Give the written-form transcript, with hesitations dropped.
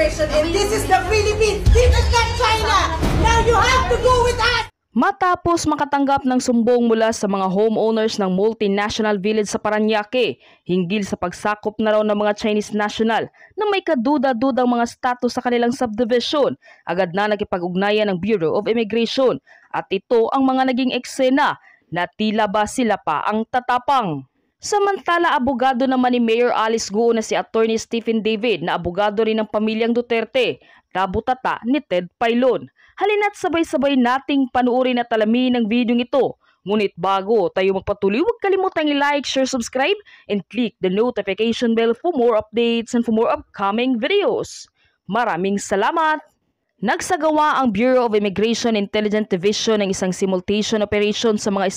immigration, and this is the Philippines. This is not China. Now you have to go with us. Matapos makatanggap ng sumbong mula sa mga homeowners ng multinational village sa Parañaque hinggil sa pagsakop na raw ng mga Chinese national na may kaduda-dudang mga status sa kanilang subdivision, agad na nakipag-ugnayan ng Bureau of Immigration at ito ang mga naging eksena na tila ba sila pa ang tatapang. Samantala, abogado naman ni Mayor Alice Guo na si Attorney Stephen David na abogado rin ng pamilyang Duterte, nabutata ni Ted Pailon. Halina't sabay-sabay nating panuorin at alamin ang video ito. Ngunit bago tayo magpatuloy, huwag kalimutang i-like, share, subscribe, and click the notification bell for more updates and for more upcoming videos. Maraming salamat! Nagsagawa ang Bureau of Immigration Intelligence Division ng isang simultaneous operation sa mga